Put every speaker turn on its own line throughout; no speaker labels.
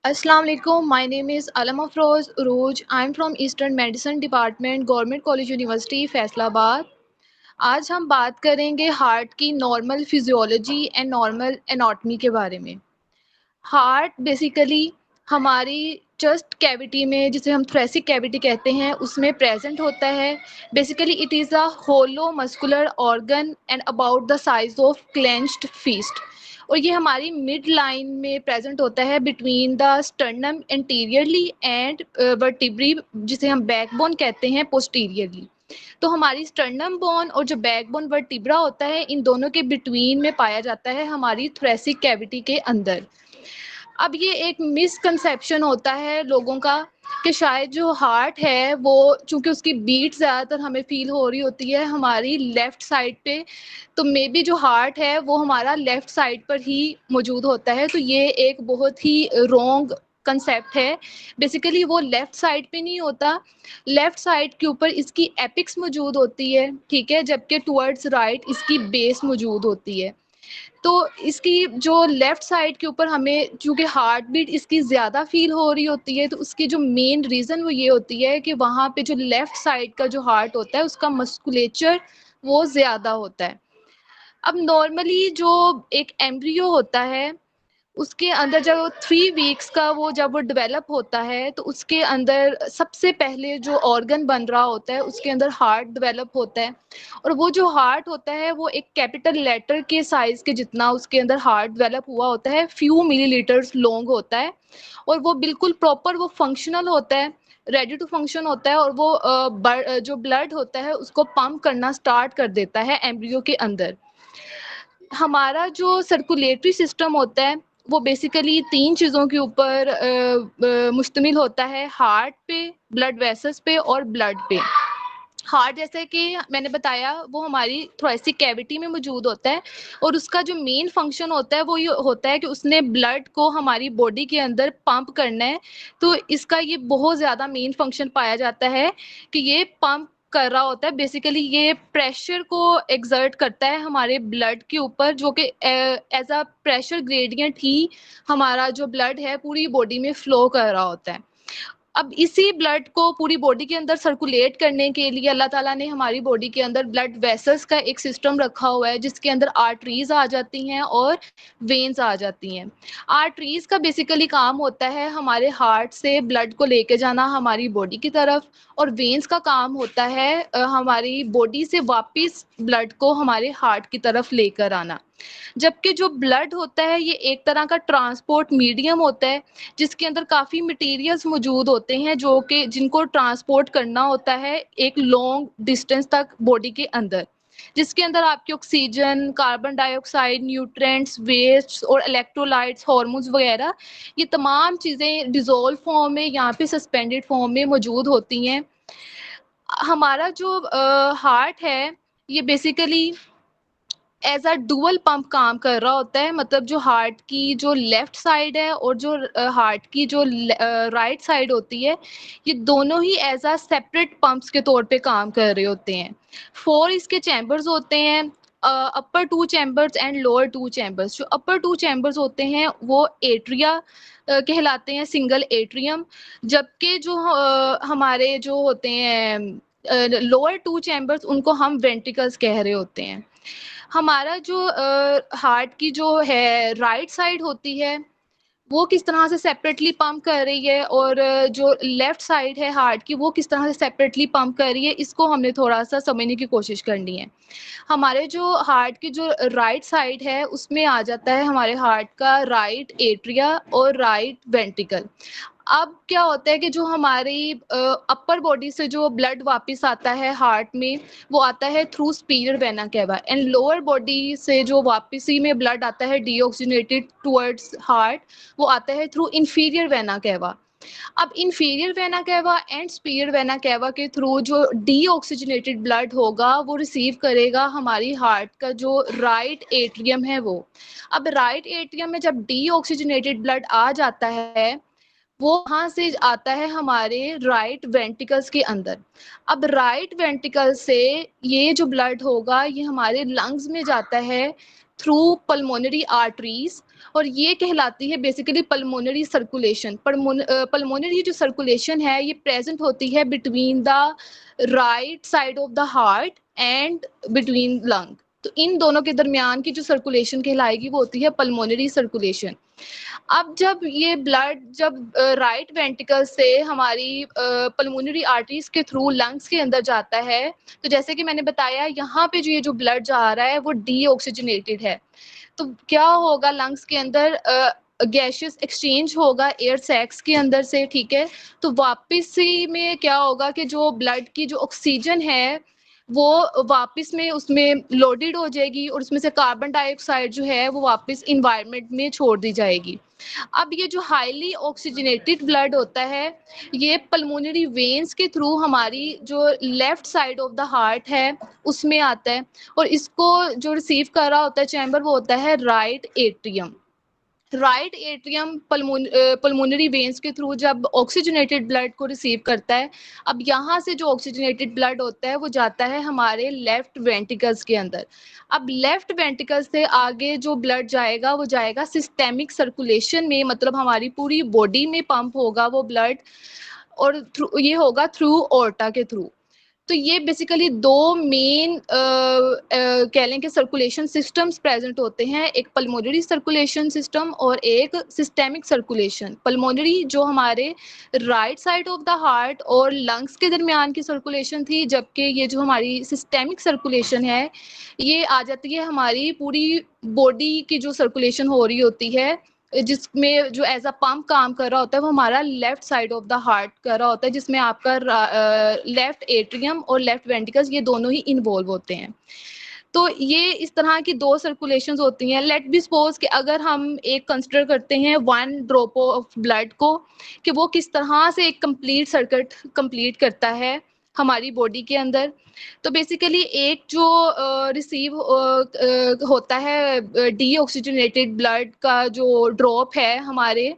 Assalamu alaikum. My name is Alam Afroz Urooj. I'm from Eastern Medicine Department, Government College University, Faisalabad. आज हम बात करेंगे heart की normal physiology and normal anatomy के बारे में। हार्ट बेसिकली हमारी चेस्ट कैविटी में, जिसे हम थोरेसिक कैविटी कहते हैं, उसमें प्रेजेंट होता है। Basically it is a hollow muscular organ and about the size of clenched fist, और ये हमारी मिड लाइन में प्रेजेंट होता है between the sternum anteriorly and vertebrae, जिसे हम बैकबोन कहते हैं, पोस्टीरियरली। तो हमारी स्टर्नम बोन और जो बैकबोन वर्टिब्रा होता है, इन दोनों के बिटवीन में पाया जाता है हमारी थोरेसिक कैविटी के अंदर। अब ये एक मिसकंसेप्शन होता है लोगों का कि शायद जो हार्ट है वो, चूँकि उसकी बीट ज़्यादातर हमें फ़ील हो रही होती है हमारी लेफ़्ट साइड पे, तो मे बी जो हार्ट है वो हमारा लेफ़्ट साइड पर ही मौजूद होता है। तो ये एक बहुत ही रॉन्ग कंसेप्ट है। बेसिकली वो लेफ़्ट साइड पे नहीं होता, लेफ़्ट साइड के ऊपर इसकी एपिक्स मौजूद होती है, ठीक है? जबकि टुवर्ड्स राइट इसकी बेस मौजूद होती है। तो इसकी जो लेफ़्ट साइड के ऊपर हमें चूँकि हार्ट बीट इसकी ज़्यादा फ़ील हो रही होती है, तो उसकी जो मेन रीज़न वो ये होती है कि वहाँ पे जो लेफ़्ट साइड का जो हार्ट होता है, उसका मस्कुलेचर वो ज़्यादा होता है। अब नॉर्मली जो एक एम्ब्रियो होता है, उसके अंदर जब 3 वीक्स का वो जब वो डेवलप होता है, तो उसके अंदर सबसे पहले जो ऑर्गन बन रहा होता है, उसके अंदर हार्ट डेवलप होता है। और वो जो हार्ट होता है, वो एक कैपिटल लेटर के साइज़ के जितना उसके अंदर हार्ट डेवलप हुआ होता है, फ्यू मिलीलीटर्स लॉन्ग होता है, और वो बिल्कुल प्रॉपर वो फंक्शनल होता है, रेडी टू फंक्शन होता है, और वो जो ब्लड होता है, उसको पंप करना स्टार्ट कर देता है एम्ब्रियो के अंदर। हमारा जो सर्कुलेटरी सिस्टम होता है, वो बेसिकली 3 चीज़ों के ऊपर मुश्तमिल होता है, हार्ट पे, ब्लड वेसल्स पे और ब्लड पे। हार्ट, जैसे कि मैंने बताया, वो हमारी थोरेसिक कैविटी में मौजूद होता है, और उसका जो मेन फंक्शन होता है वो ये होता है कि उसने ब्लड को हमारी बॉडी के अंदर पंप करना है। तो इसका ये बहुत ज़्यादा मेन फंक्शन पाया जाता है कि ये पंप कर रहा होता है। बेसिकली ये प्रेशर को एक्सर्ट करता है हमारे ब्लड के ऊपर, जो कि एज अ प्रेशर ग्रेडियंट ही हमारा जो ब्लड है पूरी बॉडी में फ्लो कर रहा होता है। अब इसी ब्लड को पूरी बॉडी के अंदर सर्कुलेट करने के लिए अल्लाह ताला ने हमारी बॉडी के अंदर ब्लड वेसल्स का एक सिस्टम रखा हुआ है, जिसके अंदर आर्टरीज आ जाती हैं और वेन्स आ जाती हैं। आर्टरीज का बेसिकली काम होता है हमारे हार्ट से ब्लड को लेके जाना हमारी बॉडी की तरफ, और वेन्स का काम होता है हमारी बॉडी से वापस ब्लड को हमारे हार्ट की तरफ लेकर आना। जबकि जो ब्लड होता है, ये एक तरह का ट्रांसपोर्ट मीडियम होता है, जिसके अंदर काफ़ी मटेरियल्स मौजूद होते हैं, जो कि जिनको ट्रांसपोर्ट करना होता है एक लॉन्ग डिस्टेंस तक बॉडी के अंदर, जिसके अंदर आपकी oxygen, carbon dioxide, nutrients, waste और इलेक्ट्रोलाइट्स, हार्मोन्स वगैरह, ये तमाम चीज़ें डिज़ोल्व फॉर्म में, यहाँ पे सस्पेंडेड फॉर्म में मौजूद होती हैं। हमारा जो हार्ट है, ये basically as a dual pump काम कर रहा होता है, मतलब जो हार्ट की जो लेफ्ट साइड है और जो हार्ट की जो राइट साइड होती है, ये दोनों ही एज़ अ सेपरेट पंप्स के तौर पे काम कर रहे होते हैं। 4 इसके चैम्बर्स होते हैं, अपर 2 चैम्बर्स एंड लोअर 2 चैम्बर्स। जो अपर 2 चैम्बर्स होते हैं वो एट्रिया कहलाते हैं, सिंगल एट्रियम, जबकि जो हमारे जो होते हैं लोअर 2 चैम्बर्स, उनको हम वेंट्रिकल्स कह रहे होते हैं। हमारा जो हार्ट की जो है राइट साइड होती है, वो किस तरह से सेपरेटली पंप कर रही है, और जो लेफ्ट साइड है हार्ट की, वो किस तरह से सेपरेटली पंप कर रही है, इसको हमने थोड़ा-सा समझने की कोशिश करनी है। हमारे जो हार्ट की जो राइट साइड है, उसमें आ जाता है हमारे हार्ट का राइट एट्रिया और राइट वेंट्रिकल। अब क्या होता है कि जो हमारी अपर बॉडी से जो ब्लड वापस आता है हार्ट में, वो आता है through superior vena cava, and lower body से जो वापसी में ब्लड आता है डीऑक्सीजनेटेड टुवर्ड्स हार्ट, वो आता है थ्रू इंफीरियर वेना कैवा। अब inferior vena cava and superior vena cava के थ्रू जो डीऑक्सीजनेटेड ब्लड होगा, वो रिसीव करेगा हमारी हार्ट का जो राइट एट्रियम है वो। अब राइट एट्रियम में जब डीऑक्सीजनेटेड ब्लड आ जाता है, वो वहाँ से आता है हमारे राइट वेंट्रिकल्स के अंदर। अब राइट वेंट्रिकल से ये जो ब्लड होगा, ये हमारे लंग्स में जाता है थ्रू पल्मोनरी आर्टरीज, और ये कहलाती है बेसिकली पल्मोनरी सर्कुलेशन। पल्मोनरी जो सर्कुलेशन है ये प्रेजेंट होती है between the right side of the heart and between lung. तो इन दोनों के दरमियान की जो सर्कुलेशन कहलाएगी वो होती है पल्मोनरी सर्कुलेशन। अब जब ये ब्लड जब राइट वेंट्रिकल से हमारी पल्मोनरी आर्टरीज के थ्रू लंग्स के अंदर जाता है, तो जैसे कि मैंने बताया यहाँ पे जो ये जो ब्लड जा रहा है वो डीऑक्सीजनेटेड है। तो क्या होगा लंग्स के अंदर गैसियस एक्सचेंज होगा एयर सैक्स के अंदर से, ठीक है। तो वापसी में क्या होगा कि जो ब्लड की जो ऑक्सीजन है वो वापस में उसमें लोडेड हो जाएगी और उसमें से कार्बन डाइऑक्साइड जो है वो वापस इन्वायरमेंट में छोड़ दी जाएगी। अब ये जो हाईली ऑक्सीजनेटेड ब्लड होता है ये पल्मोनरी वेन्स के थ्रू हमारी जो left side of the heart है उसमें आता है, और इसको जो रिसीव कर रहा होता है चैम्बर वो होता है right atrium. Right atrium pulmonary veins के थ्रू जब ऑक्सीजनेटेड ब्लड को रिसीव करता है, अब यहाँ से जो ऑक्सीजनेटेड ब्लड होता है वो जाता है हमारे लेफ्ट वेंट्रिकल्स के अंदर। अब लेफ्ट वेंट्रिकल से आगे जो ब्लड जाएगा वो जाएगा सिस्टेमिक सर्कुलेशन में, मतलब हमारी पूरी बॉडी में पंप होगा वो ब्लड, और ये होगा थ्रू ओर्टा के थ्रू। तो ये बेसिकली दो मेन कह लें कि सर्कुलेशन सिस्टम्स प्रेजेंट होते हैं, एक पल्मोनरी सर्कुलेशन सिस्टम और एक सिस्टेमिक सर्कुलेशन। पल्मोनरी जो हमारे right side of the heart और लंग्स के दरमियान की सर्कुलेशन थी, जबकि ये जो हमारी सिस्टेमिक सर्कुलेशन है ये आ जाती है हमारी पूरी बॉडी की जो सर्कुलेशन हो रही होती है, जिसमें जो एज अ पंप काम कर रहा होता है वो हमारा left side of the heart कर रहा होता है, जिसमें आपका लेफ्ट एट्रियम और लेफ्ट वेंट्रिकल्स ये दोनों ही इन्वॉल्व होते हैं। तो ये इस तरह की दो सर्कुलेशंस होती हैं। लेट बी सपोज कि अगर हम एक कंसिडर करते हैं वन ड्रॉप ऑफ ब्लड को कि वो किस तरह से एक कंप्लीट सर्किट कंप्लीट करता है हमारी बॉडी के अंदर। तो बेसिकली एक जो रिसीव होता है डीऑक्सीजनेटेड ब्लड का जो ड्रॉप है हमारे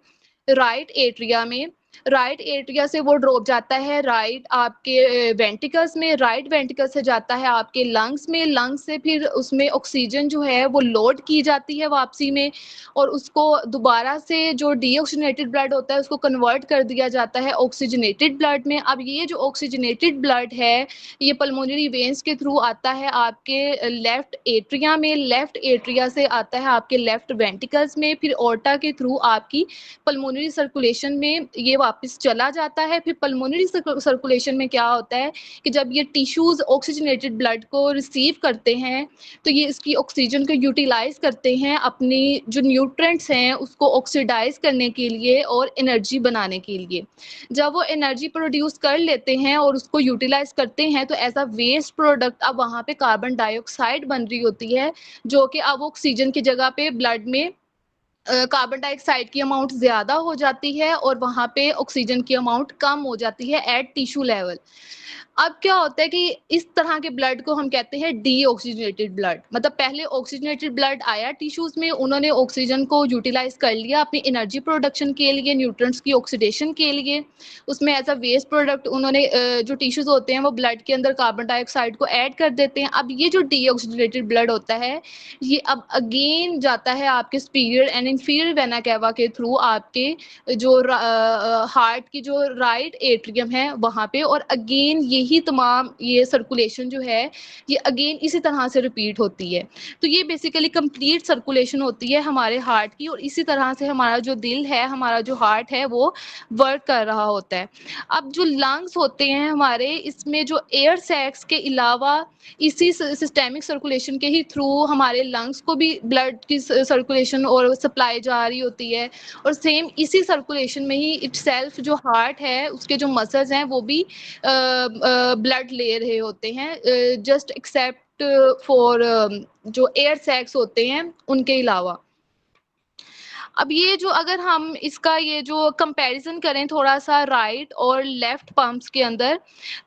राइट एट्रिया में, राइट एट्रिया से वो ड्रॉप जाता है राइट आपके वेंट्रिकल्स में, राइट वेंट्रिकल से जाता है आपके लंग्स में, लंग्स से फिर उसमें ऑक्सीजन जो है वो लोड की जाती है वापसी में, और उसको दोबारा से जो डीऑक्सीजनेटेड ब्लड होता है उसको कन्वर्ट कर दिया जाता है ऑक्सीजनेटेड ब्लड में। अब ये जो ऑक्सीजनेटेड ब्लड है ये पल्मोनरी वेन्स के थ्रू आता है आपके लेफ्ट एट्रिया में, लेफ्ट एट्रिया से आता है आपके लेफ्ट वेंट्रिकल्स में, फिर ओर्टा के थ्रू आपकी पल्मोनरी सर्कुलेशन में ये वापस चला जाता है। फिर पल्मोनरी सर्कुलेशन में क्या होता है कि जब ये टिश्यूज ऑक्सीजनेटेड ब्लड को रिसीव करते हैं तो ये इसकी ऑक्सीजन को यूटिलाइज करते हैं अपनी जो न्यूट्रिएंट्स हैं उसको ऑक्सीडाइज करने के लिए और एनर्जी बनाने के लिए। जब वो एनर्जी प्रोड्यूस कर लेते हैं और उसको यूटिलाइज करते हैं तो एज अ वेस्ट प्रोडक्ट अब वहाँ पे कार्बन डाइऑक्साइड बन रही होती है, जो कि अब ऑक्सीजन की जगह पे ब्लड में कार्बन डाइऑक्साइड की अमाउंट ज़्यादा हो जाती है और वहाँ पे ऑक्सीजन की अमाउंट कम हो जाती है एट टिश्यू लेवल। अब क्या होता है कि इस तरह के ब्लड को हम कहते हैं डीऑक्सीजनेटेड ब्लड, मतलब पहले ऑक्सीजनेटेड ब्लड आया टिश्यूज में, उन्होंने ऑक्सीजन को यूटिलाइज कर लिया अपनी एनर्जी प्रोडक्शन के लिए, न्यूट्रिएंट्स की ऑक्सीडेशन के लिए, उसमें एज अ वेस्ट प्रोडक्ट उन्होंने जो टिश्यूज होते हैं वो ब्लड के अंदर कार्बन डाइऑक्साइड को ऐड कर देते हैं। अब ये जो डीऑक्सीजनेटेड ब्लड होता है ये अब अगेन जाता है आपके superior and inferior vena cava के थ्रू आपके जो हार्ट की जो राइट एट्रियम है वहाँ पे, और अगेन यही तमाम ये सर्कुलेशन जो है ये अगेन इसी तरह से रिपीट होती है। तो ये बेसिकली कंप्लीट सर्कुलेशन होती है हमारे हार्ट की, और इसी तरह से हमारा जो दिल है, हमारा जो हार्ट है वो वर्क कर रहा होता है। अब जो लंग्स होते हैं हमारे, इसमें जो एयर सैक्स के अलावा इसी सिस्टेमिक सर्कुलेशन के ही थ्रू हमारे लंग्स को भी ब्लड की सर्कुलेशन और सप्लाई जा रही होती है, और सेम इसी सर्कुलेशन में ही इटसेल्फ जो हार्ट है उसके जो मसल्स हैं वो भी ब्लड ले रहे होते हैं, जस्ट एक्सेप्ट फॉर जो एयर सैक्स होते हैं उनके अलावा। अब ये जो अगर हम इसका ये जो कंपैरिजन करें थोड़ा सा राइट और लेफ्ट पंप्स के अंदर,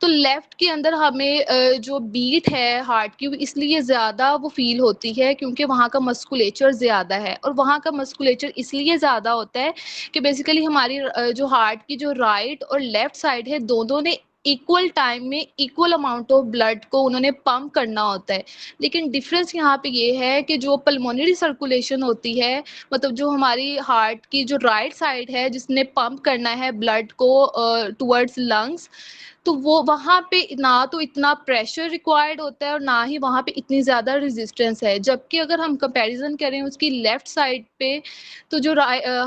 तो लेफ्ट के अंदर हमें जो बीट है हार्ट की इसलिए ज़्यादा वो फील होती है क्योंकि वहाँ का मस्कुलेचर ज़्यादा है, और वहाँ का मस्कुलेचर इसलिए ज़्यादा होता है कि बेसिकली हमारी जो हार्ट की जो राइट और लेफ्ट साइड है दोनों ने इक्वल टाइम में इक्वल अमाउंट ऑफ ब्लड को उन्होंने पंप करना होता है। लेकिन डिफरेंस यहाँ पे ये है कि जो पल्मोनरी सर्कुलेशन होती है, मतलब जो हमारी हार्ट की जो राइट साइड है जिसने पंप करना है ब्लड को टुवर्ड्स लंग्स, तो वो वहाँ पे ना तो इतना प्रेशर रिक्वायर्ड होता है और ना ही वहाँ पे इतनी ज़्यादा रेजिस्टेंस है। जबकि अगर हम कंपैरिजन करें उसकी लेफ्ट साइड पे, तो जो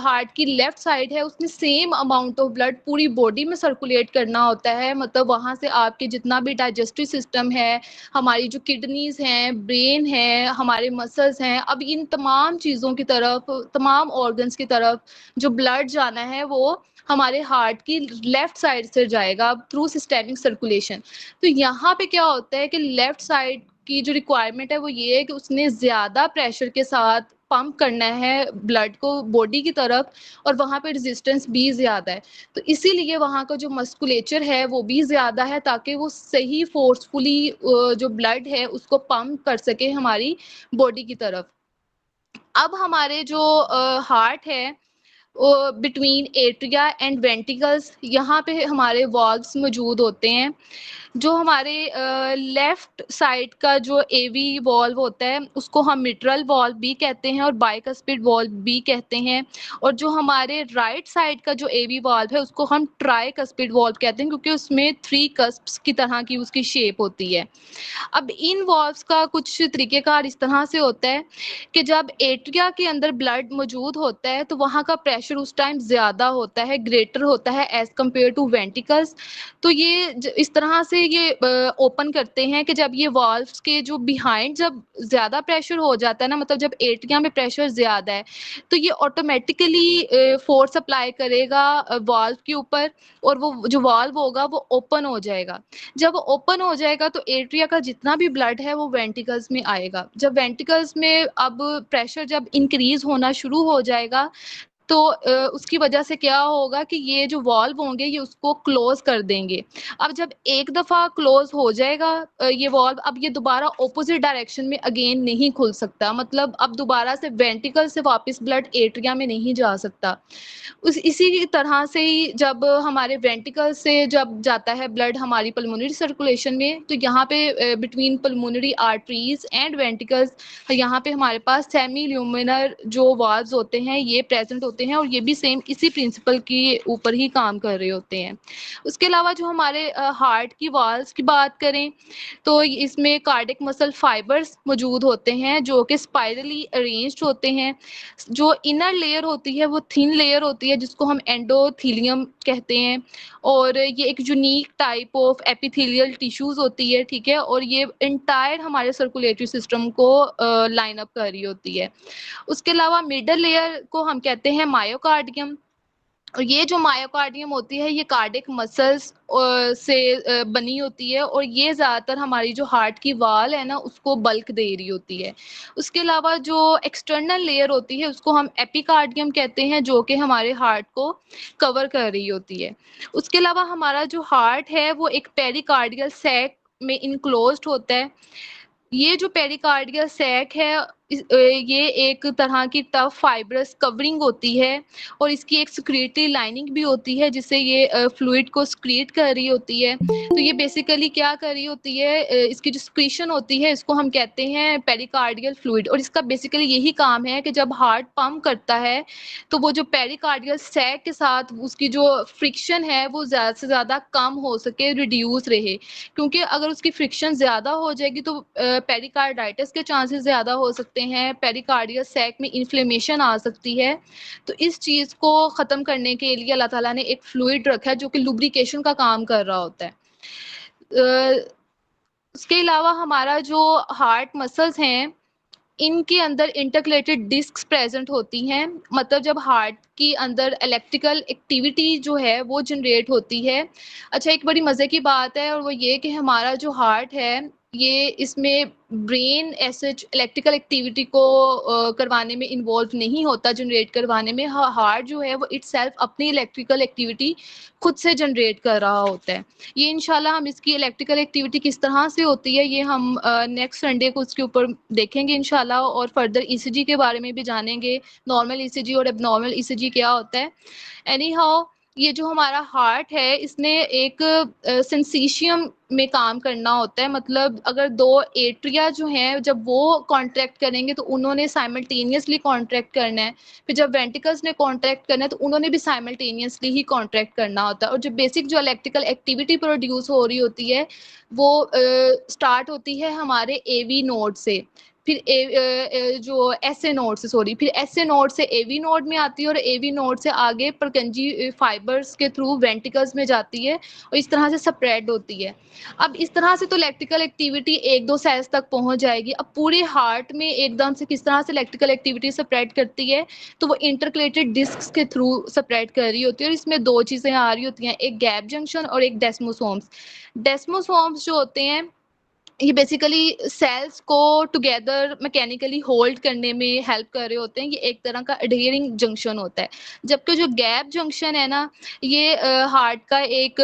हार्ट की लेफ्ट साइड है उसमें सेम अमाउंट ऑफ ब्लड पूरी बॉडी में सर्कुलेट करना होता है। मतलब वहाँ से आपके जितना भी डाइजेस्टिव सिस्टम है, हमारी जो किडनीज़ हैं, ब्रेन है, हमारे मसल्स हैं, अब इन तमाम चीज़ों की तरफ, तमाम ऑर्गन्स की तरफ जो ब्लड जाना है वो हमारे हार्ट की लेफ्ट साइड से जाएगा थ्रू सिस्टेमिक सर्कुलेशन। तो यहाँ पे क्या होता है कि लेफ्ट साइड की जो रिक्वायरमेंट है वो ये है कि उसने ज़्यादा प्रेशर के साथ पंप करना है ब्लड को बॉडी की तरफ, और वहाँ पे रेजिस्टेंस भी ज़्यादा है। तो इसीलिए वहाँ का जो मस्कुलेचर है वो भी ज़्यादा है, ताकि वो सही फोर्सफुली जो ब्लड है उसको पंप कर सके हमारी बॉडी की तरफ। अब हमारे जो हार्ट है, बिटवीन एट्रिया एंड वेंट्रिकल्स, यहाँ पे हमारे वॉल्व्स मौजूद होते हैं। जो हमारे लेफ्ट साइड का जो एवी वॉल्व होता है उसको हम मिट्रल वॉल्व भी कहते हैं और बाइकस्पिड वॉल्व भी कहते हैं। और जो हमारे राइट साइड का जो एवी वॉल्व है उसको हम ट्राइकस्पिड वॉल्व कहते हैं, क्योंकि उसमें 3 कस्प्स की तरह की उसकी शेप होती है। अब इन वॉल्व्स का कुछ तरीक़ेकार इस तरह से होता है कि जब एट्रिया के अंदर ब्लड मौजूद होता है तो वहाँ का प्रेशर उस टाइम ज़्यादा होता है, ग्रेटर होता है एज़ कम्पेयर टू वेंट्रिकल्स। तो ये इस तरह से ये ओपन करते हैं कि जब ये वाल्व्स के जो बिहाइंड जब ज़्यादा प्रेशर हो जाता है ना, मतलब जब एट्रिया में प्रेशर ज़्यादा है, तो ये ऑटोमेटिकली फोर्स अप्लाई करेगा वाल्व के ऊपर, और वो जो वाल्व होगा वो ओपन हो जाएगा। जब ओपन हो जाएगा तो एट्रिया का जितना भी ब्लड है वो वेंट्रिकल्स में आएगा। जब वेंट्रिकल्स में अब प्रेशर जब इंक्रीज़ होना शुरू हो जाएगा, तो उसकी वजह से क्या होगा कि ये जो वाल्व होंगे ये उसको क्लोज़ कर देंगे। अब जब एक दफ़ा क्लोज़ हो जाएगा ये वाल्व, अब ये दोबारा ऑपोज़िट डायरेक्शन में अगेन नहीं खुल सकता। मतलब अब दोबारा से वेंट्रिकल से वापस ब्लड एट्रिया में नहीं जा सकता। इसी तरह से ही जब हमारे वेंट्रिकल से जब जाता है ब्लड हमारी पल्मोनरी सर्कुलेशन में, तो यहाँ पे between pulmonary arteries and ventricles, यहाँ पे हमारे पास सेमी ल्यूमिनर जो वाल्व्स होते हैं ये प्रेज़ेंट होते हैं, और ये भी सेम इसी प्रिंसिपल के ऊपर ही काम कर रहे होते हैं। उसके अलावा जो हमारे हार्ट की वाल्व्स की बात करें, तो इसमें कार्डियक मसल फाइबर्स मौजूद होते हैं जो कि स्पाइरली अरेंज्ड होते हैं। जो इनर लेयर होती है वो थिन लेयर होती है जिसको हम एंडोथेलियम कहते हैं, और ये एक unique type of epithelial tissues होती है, ठीक है? और ये एंटायर हमारे सर्कुलेटरी सिस्टम को लाइन अप कर रही होती है। उसके अलावा मिडल लेयर को हम कहते हैं मायोकार्डियम, और ये जो मायोकार्डियम होती है ये कार्डियक मसल्स से बनी होती है, और ये ज़्यादातर हमारी जो हार्ट की वाल है ना उसको बल्क दे रही होती है। उसके अलावा जो एक्सटर्नल लेयर होती है उसको हम एपिकार्डियम कहते हैं, जो कि हमारे हार्ट को कवर कर रही होती है। उसके अलावा हमारा जो हार्ट है वो एक पेरिकार्डियल सैक में इनक्लोज्ड होता है। ये जो पेरिकार्डियल सैक है ये एक तरह की टफ फाइब्रस कवरिंग होती है, और इसकी एक सिक्रीटरी लाइनिंग भी होती है जिससे ये फ्लूइड को सिक्रीट कर रही होती है। तो ये बेसिकली क्या कर रही होती है, इसकी जो सिक्रीशन होती है इसको हम कहते हैं पेरिकार्डियल फ्लूइड, और इसका बेसिकली यही काम है कि जब हार्ट पंप करता है तो वो जो पेरिकार्डियल सैक के साथ उसकी जो फ्रिक्शन है वो ज़्यादा से ज़्यादा कम हो सके, रिड्यूस रहे। क्योंकि अगर उसकी फ्रिक्शन ज़्यादा हो जाएगी तो पेरिकार्डाइटिस के चांसेस ज़्यादा हो सकते हैं, पेरिकार्डियल सैक में इन्फ्लेमेशन आ सकती है। तो इस चीज़ को ख़त्म करने के लिए अल्लाह ताला ने एक फ्लूइड रखा है जो कि लुब्रिकेशन का काम कर रहा होता है। उसके अलावा हमारा जो हार्ट मसल्स हैं, इनके अंदर इंटरकलेटेड डिस्क्स प्रेज़ेंट होती हैं। मतलब जब हार्ट के अंदर इलेक्ट्रिकल एक्टिविटी जो है वो जनरेट होती है। अच्छा, एक बड़ी मज़े की बात है और वो ये कि हमारा जो हार्ट है ये इसमें brain as such electrical activity को करवाने में इन्वॉल्व नहीं होता, जनरेट करवाने में। हार्ट जो है वो इटसेल्फ अपनी इलेक्ट्रिकल एक्टिविटी खुद से जनरेट कर रहा होता है। ये इंशाल्लाह हम इसकी इलेक्ट्रिकल एक्टिविटी किस तरह से होती है ये हम नेक्स्ट संडे को उसके ऊपर देखेंगे इंशाल्लाह, और फर्दर ईसीजी के बारे में भी जानेंगे, नॉर्मल ईसीजी और एबनॉर्मल ईसीजी क्या होता है। एनी हाउ, ये जो हमारा हार्ट है इसने एक सिंसीशियम में काम करना होता है, मतलब अगर दो एट्रिया जो हैं जब वो कॉन्ट्रैक्ट करेंगे तो उन्होंने साइमल्टेनियसली कॉन्ट्रैक्ट करना है, फिर जब वेंट्रिकल्स ने कॉन्ट्रैक्ट करना है तो उन्होंने भी साइमल्टेनियसली ही कॉन्ट्रैक्ट करना होता है। और जो बेसिक जो इलेक्ट्रिकल एक्टिविटी प्रोड्यूस हो रही होती है वो स्टार्ट होती है हमारे एवी नोड से, फिर जो एसए नोड से, सॉरी, फिर एसए नोड से एवी नोड में आती है और एवी नोड से आगे परकंजी फाइबर्स के थ्रू वेंट्रिकल्स में जाती है और इस तरह से स्प्रेड होती है। अब इस तरह से तो इलेक्ट्रिकल एक्टिविटी एक दो सेल्स तक पहुंच जाएगी। अब पूरे हार्ट में एकदम से किस तरह से इलेक्ट्रिकल एक्टिविटी स्प्रेड करती है, तो वो इंटरकलेटेड डिस्क के थ्रू स्प्रेड कर रही होती है और इसमें दो चीज़ें आ रही होती हैं, एक गैप जंक्शन और एक डेस्मोसोम्स। डेस्मोसोम्स जो होते हैं ये बेसिकली सेल्स को टुगेदर मैकेनिकली होल्ड करने में हेल्प कर रहे होते हैं, ये एक तरह का एडहेरिंग जंक्शन होता है। जबकि जो गैप जंक्शन है ना, ये हार्ट का एक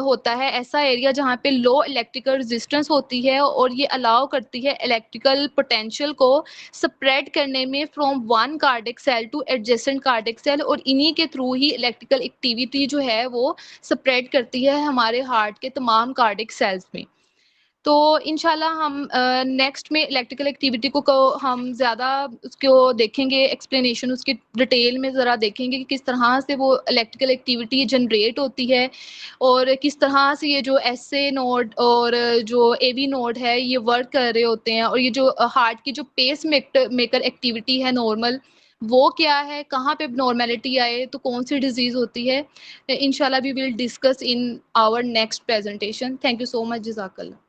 होता है ऐसा एरिया जहाँ पे लो इलेक्ट्रिकल रेजिस्टेंस होती है और ये अलाउ करती है इलेक्ट्रिकल पोटेंशियल को स्प्रेड करने में from one cardiac cell to adjacent cardiac cell, और इन्हीं के थ्रू ही इलेक्ट्रिकल एक्टिविटी जो है वो स्प्रेड करती है हमारे हार्ट के तमाम कार्डिक सेल्स में। तो इंशाल्लाह हम नेक्स्ट में इलेक्ट्रिकल एक्टिविटी को हम ज़्यादा उसको देखेंगे, एक्सप्लेनेशन उसकी डिटेल में ज़रा देखेंगे कि किस तरह से वो इलेक्ट्रिकल एक्टिविटी जनरेट होती है और किस तरह से ये जो एसए नोड और जो एवी नोड है ये वर्क कर रहे होते हैं, और ये जो हार्ट की जो पेस मेकर एक्टिविटी है नॉर्मल, वो क्या है, कहाँ पे नॉर्मेलिटी आए तो कौन सी डिजीज़ होती है। इंशाल्लाह we will discuss in our next presentation. Thank you so much, जज़ाकल्लाह।